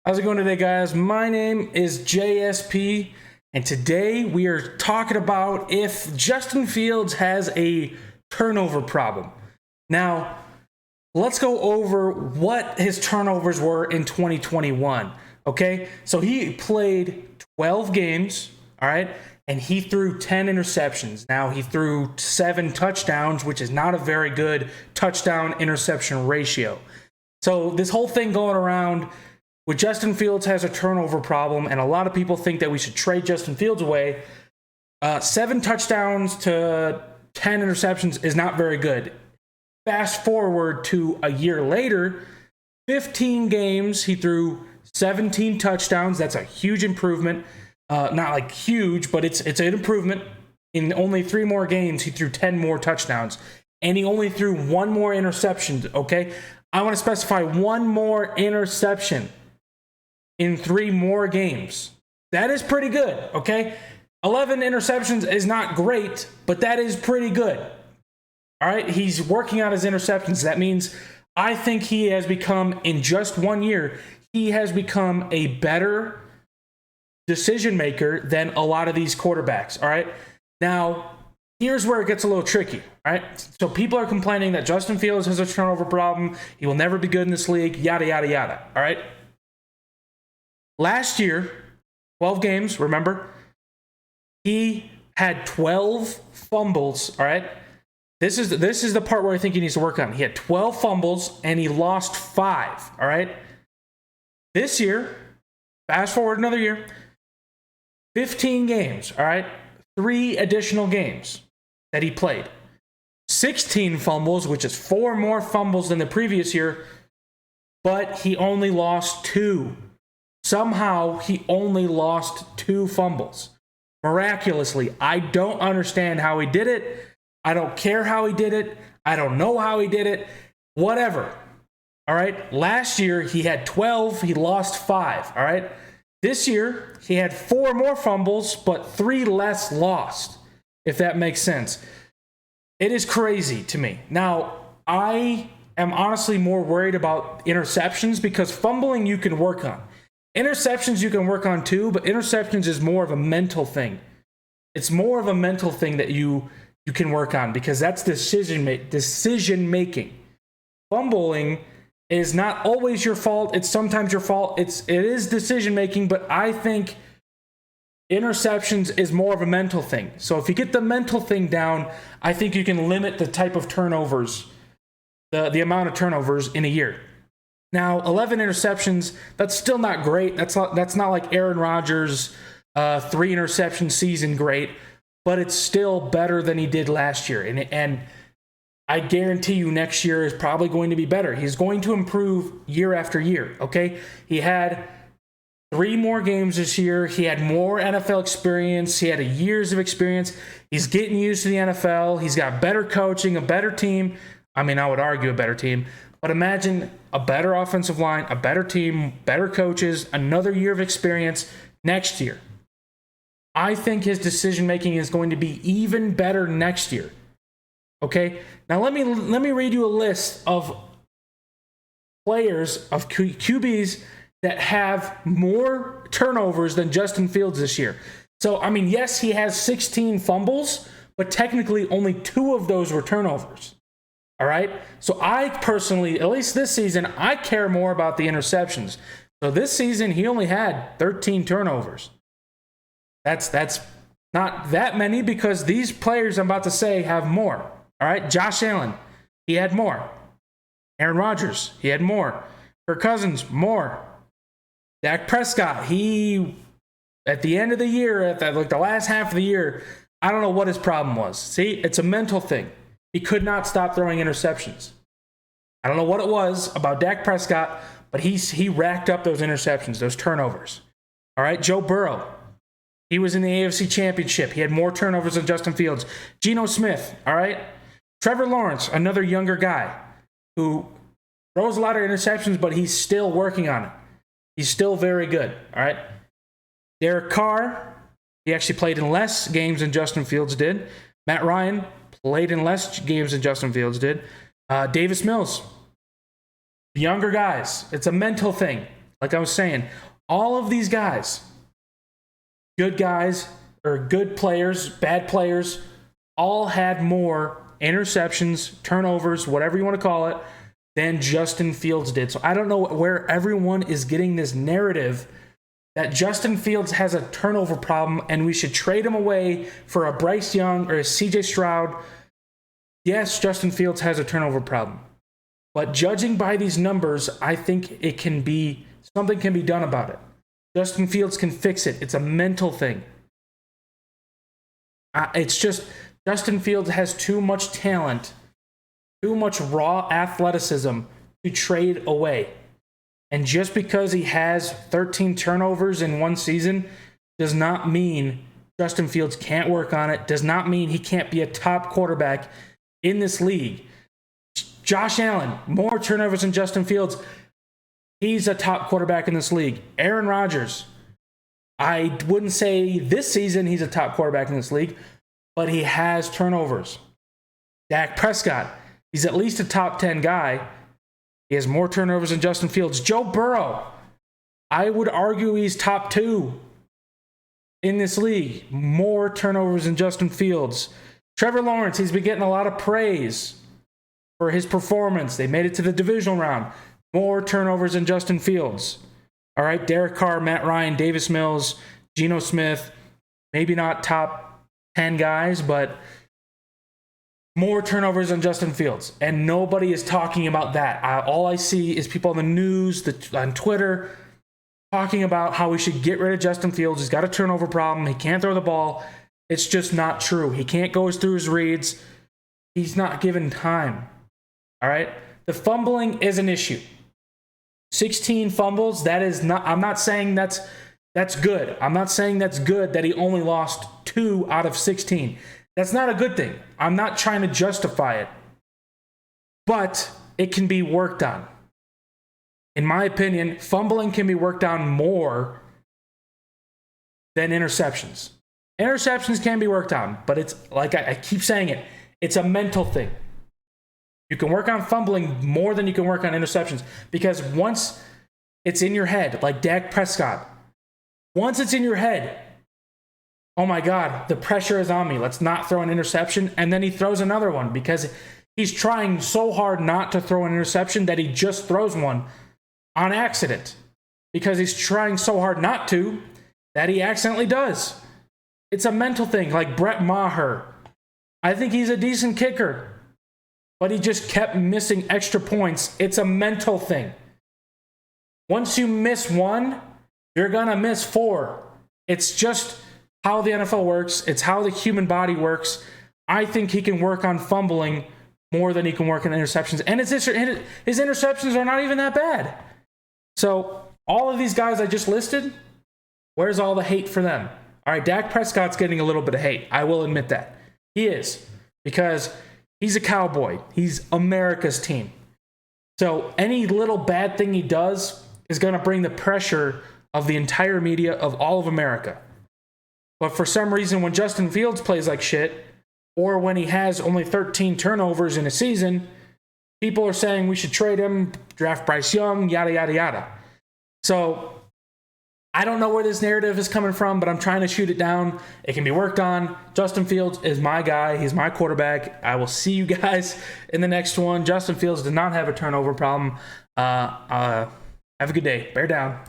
How's it going today, guys? My name is JSP, and today we are talking about if Justin Fields has a turnover problem. Now, let's go over what his turnovers were in 2021, okay? So he played 12 games, all right, and he threw 10 interceptions. Now, he threw 7 touchdowns, which is not a very good touchdown-interception ratio. So this whole thing going around with Justin Fields has a turnover problem, and a lot of people think that we should trade Justin Fields away. 7 touchdowns to 10 interceptions is not very good. Fast forward to a year later, 15 games, he threw 17 touchdowns. That's a huge improvement. Not like huge, but it's an improvement. In only 3 more games, he threw 10 more touchdowns, and he only threw 1 more interception, okay? I want to specify 1 more interception in 3 more games. That is pretty good, okay? 11 interceptions is not great, but that is pretty good. All right, he's working on his interceptions. That means I think he has become, in just 1 year, he has become a better decision maker than a lot of these quarterbacks, all right? Now, here's where it gets a little tricky, all right? So people are complaining that Justin Fields has a turnover problem. He will never be good in this league, yada, yada, yada, all right? Last year, 12 games, remember? He had 12 fumbles, all right? This is the part where I think he needs to work on. He had 12 fumbles, and he lost 5, all right? This year, fast forward another year, 15 games, all right? 3 additional games that he played. 16 fumbles, which is 4 more fumbles than the previous year, but he only lost 2. Somehow, he only lost 2 fumbles. Miraculously. I don't understand how he did it. I don't care how he did it. I don't know how he did it. Whatever. All right? Last year, he had 12. He lost 5. All right? This year, he had 4 more fumbles, but 3 less lost, if that makes sense. It is crazy to me. Now, I am honestly more worried about interceptions because fumbling you can work on. Interceptions you can work on too, but interceptions is more of a mental thing. It's more of a mental thing that you can work on because that's decision making. Fumbling is not always your fault. It's sometimes your fault. It is decision making, but I think interceptions is more of a mental thing. So if you get the mental thing down, I think you can limit the type of turnovers, the amount of turnovers in a year. Now, 11 interceptions, that's still not great. That's not like Aaron Rodgers' 3 interception season great, but it's still better than he did last year. And I guarantee you next year is probably going to be better. He's going to improve year after year, okay? He had 3 more games this year. He had more NFL experience. He had years of experience. He's getting used to the NFL. He's got better coaching, a better team. I mean, I would argue a better team. But imagine a better offensive line, a better team, better coaches, another year of experience next year. I think his decision-making is going to be even better next year. Okay? Now let me read you a list of players, of QBs that have more turnovers than Justin Fields this year. So, I mean, yes, he has 16 fumbles, but technically only 2 of those were turnovers. All right. So I personally, at least this season, I care more about the interceptions. So this season, he only had 13 turnovers. That's not that many because these players I'm about to say have more. All right. Josh Allen, he had more. Aaron Rodgers, he had more. Kirk Cousins, more. Dak Prescott, he, at the end of the year, like the last half of the year, I don't know what his problem was. See, it's a mental thing. He could not stop throwing interceptions. I don't know what it was about Dak Prescott, but he racked up those interceptions, those turnovers. All right, Joe Burrow. He was in the AFC Championship. He had more turnovers than Justin Fields. Geno Smith, all right? Trevor Lawrence, another younger guy who throws a lot of interceptions, but he's still working on it. He's still very good, all right? Derek Carr, he actually played in less games than Justin Fields did. Matt Ryan played in less games than Justin Fields did. Davis Mills, younger guys. It's a mental thing. like I was saying, all of these guys or good players, bad players, all had more interceptions, turnovers, whatever you want to call it, than Justin Fields did. So I don't know where everyone is getting this narrative that Justin Fields has a turnover problem and we should trade him away for a Bryce Young or a CJ Stroud. Yes, Justin Fields has a turnover problem. But judging by these numbers, I think something can be done about it. Justin Fields can fix it. It's a mental thing. It's just Justin Fields has too much talent, too much raw athleticism to trade away. And just because he has 13 turnovers in one season does not mean Justin Fields can't work on it, does not mean he can't be a top quarterback in this league. Josh Allen, more turnovers than Justin Fields. He's a top quarterback in this league. Aaron Rodgers, I wouldn't say this season he's a top quarterback in this league, but he has turnovers. Dak Prescott, he's at least a top 10 guy. He has more turnovers than Justin Fields. Joe Burrow, I would argue he's top 2 in this league. More turnovers than Justin Fields. Trevor Lawrence, he's been getting a lot of praise for his performance. They made it to the divisional round. More turnovers than Justin Fields. All right, Derek Carr, Matt Ryan, Davis Mills, Geno Smith, maybe not top 10 guys, but more turnovers than Justin Fields. And nobody is talking about that. All I see is people on the news, on Twitter, talking about how we should get rid of Justin Fields. He's got a turnover problem. He can't throw the ball. It's just not true. He can't go through his reads. He's not given time. All right? The fumbling is an issue. 16 fumbles, that is not, I'm not saying that's good. I'm not saying that's good that he only lost 2 out of 16. That's not a good thing. I'm not trying to justify it. But it can be worked on. In my opinion, fumbling can be worked on more than interceptions. Interceptions can be worked on, but it's like I keep saying it, it's a mental thing. You can work on fumbling more than you can work on interceptions because once it's in your head, like Dak Prescott, once it's in your head, oh my God, the pressure is on me. Let's not throw an interception. And then he throws another one because he's trying so hard not to throw an interception that he just throws one on accident because he's trying so hard not to that he accidentally does. It's a mental thing, like Brett Maher. I think he's a decent kicker, but he just kept missing extra points. It's a mental thing. Once you miss one, you're going to miss 4. It's just how the NFL works. It's how the human body works. I think he can work on fumbling more than he can work on interceptions. And his interceptions are not even that bad. So all of these guys I just listed, where's all the hate for them? All right, Dak Prescott's getting a little bit of hate. I will admit that. He is. Because he's a cowboy. He's America's team. So any little bad thing he does is going to bring the pressure of the entire media of all of America. But for some reason, when Justin Fields plays like shit, or when he has only 13 turnovers in a season, people are saying we should trade him, draft Bryce Young, yada, yada, yada. So I don't know where this narrative is coming from, but I'm trying to shoot it down. It can be worked on. Justin Fields is my guy. He's my quarterback. I will see you guys in the next one. Justin Fields does not have a turnover problem. Have a good day. Bear down.